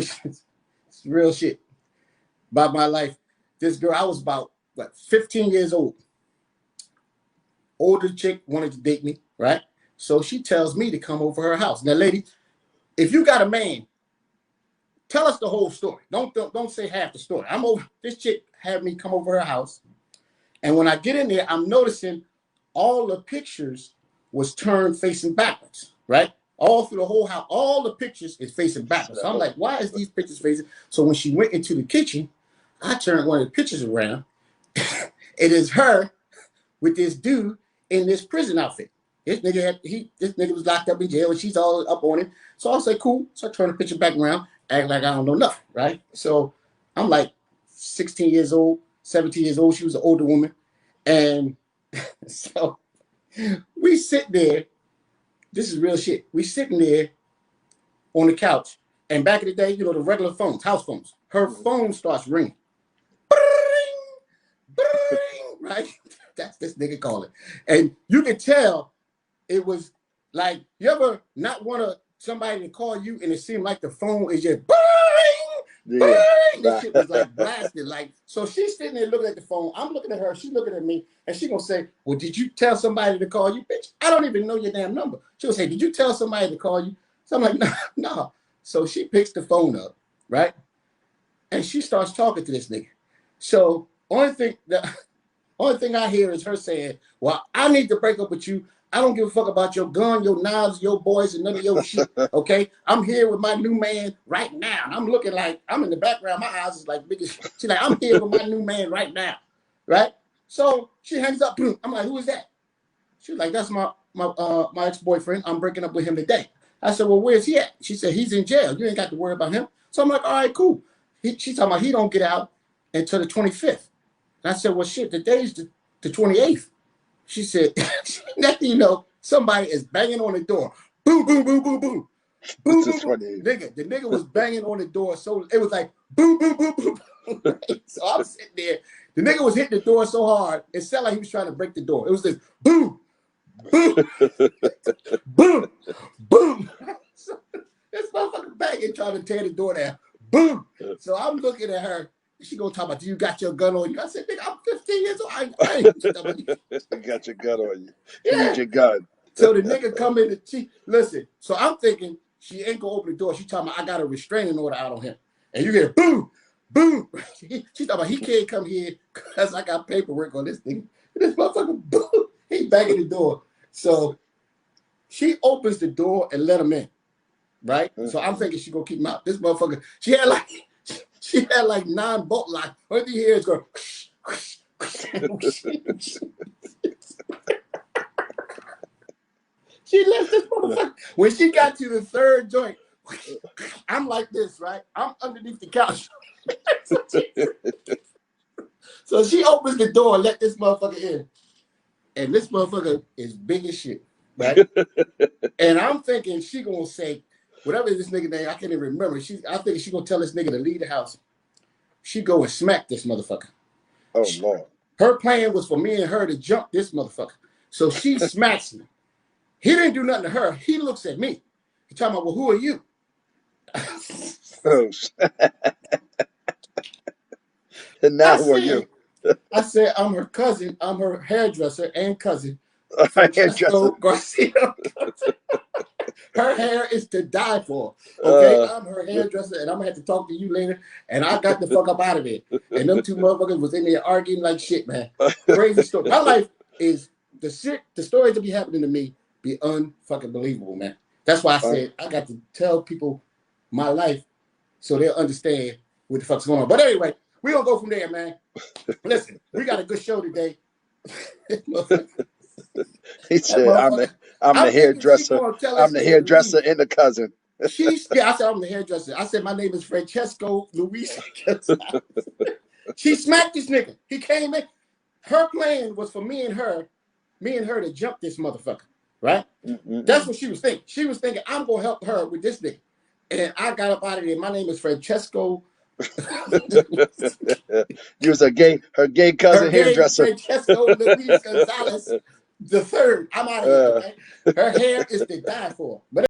It's real shit about my life. This girl, I was about, 15 years old. Older chick wanted to date me, right? So she tells me to come over her house. Now, lady, if you got a man, tell us the whole story. Don't say half the story. I'm over. This chick had me come over her house, and when I get in there, I'm noticing all the pictures was turned facing backwards, right? All through the whole house, all the pictures is facing backwards. So I'm like, why is these pictures facing? So when she went into the kitchen, I turned one of the pictures around. It is her with this dude in this prison outfit. This nigga was locked up in jail, and she's all up on him. So I say, cool. So I turn the picture back around, act like I don't know nothing, right? So I'm like 16 years old, 17 years old. She was an older woman. And so we sit there. This is real shit. We sitting there on the couch. And back in the day, the regular phones, house phones, her phone starts ringing. Right? That's this nigga calling. And you can tell it was like, you ever not want somebody to call you and it seemed like the phone is just bang. This shit was like blasted. Like, so she's sitting there looking at the phone. I'm looking at her. She's looking at me. And she's going to say, well, did you tell somebody to call you, bitch? I don't even know your damn number. She'll say, did you tell somebody to call you? So I'm like, no. So she picks the phone up, right? And she starts talking to this nigga. So only thing I hear is her saying, well, I need to break up with you. I don't give a fuck about your gun, your knives, your boys, and none of your shit, okay? I'm here with my new man right now. And I'm looking like, I'm in the background. My eyes is like big as shit. She's like, I'm here with my new man right now, right? So she hangs up. I'm like, who is that? She's like, that's my ex-boyfriend. I'm breaking up with him today. I said, well, where's he at? She said, he's in jail. You ain't got to worry about him. So I'm like, all right, cool. She's talking about he don't get out until the 25th. And I said, well, shit, today's the 28th. She said, next thing you know, somebody is banging on the door. Boom, boom, boom, boom, boom. Boom, boom, boom. The nigga was banging on the door. So it was like, boom, boom, boom, boom, boom. So I'm sitting there. The nigga was hitting the door so hard, it sounded like he was trying to break the door. It was this boom, boom, boom, boom. So this motherfucker banging trying to tear the door down. Boom. So I'm looking at her. She gonna talk about, do you got your gun on you? I said, nigga, I'm 15 years old. I You got your gun on you. You need your gun. So the nigga come in and listen. So I'm thinking she ain't gonna open the door. She talking about, I got a restraining order out on him. And you hear boom, boom. She talking about, he can't come here because I got paperwork on this thing. This motherfucker, boom, he banging the door. So she opens the door and let him in, right? So I'm thinking she gonna keep him out. This motherfucker, she had like 9 bolt locks. All you hear is go. She left this motherfucker. When she got to the 3rd joint, I'm like this, right? I'm underneath the couch. So she opens the door and let this motherfucker in. And this motherfucker is big as shit, right? And I'm thinking she gonna say, whatever this nigga name, I can't even remember. I think she gonna tell this nigga to leave the house. She go and smack this motherfucker. Oh, Lord. Her plan was for me and her to jump this motherfucker. So she smacks me. He didn't do nothing to her. He looks at me. He's talking about, well, who are you? And now who are you? I said, I'm her cousin. I'm her hairdresser and cousin. Hairdresser. Garcia. Her hair is to die for. Okay, I'm her hairdresser, and I'm gonna have to talk to you later. And I got the fuck up out of there. And them 2 motherfuckers was in there arguing like shit, man. Crazy story. My life is the stories that be happening to me be unfucking believable, man. That's why I said I got to tell people my life so they'll understand what the fuck's going on. But anyway, we're gonna go from there, man. Listen, we got a good show today. He said, I'm the hairdresser. I'm the hairdresser and the cousin. I said, I'm the hairdresser. I said, my name is Francesco Luis. She smacked this nigga. He came in. Her plan was for me and her to jump this motherfucker, right? That's what she was thinking. She was thinking, I'm going to help her with this nigga. And I got up out of there. My name is Francesco. You was her gay cousin hairdresser. Francesco Luis Gonzalez the 3rd. I'm out of here. Okay? Her hair is to die for. But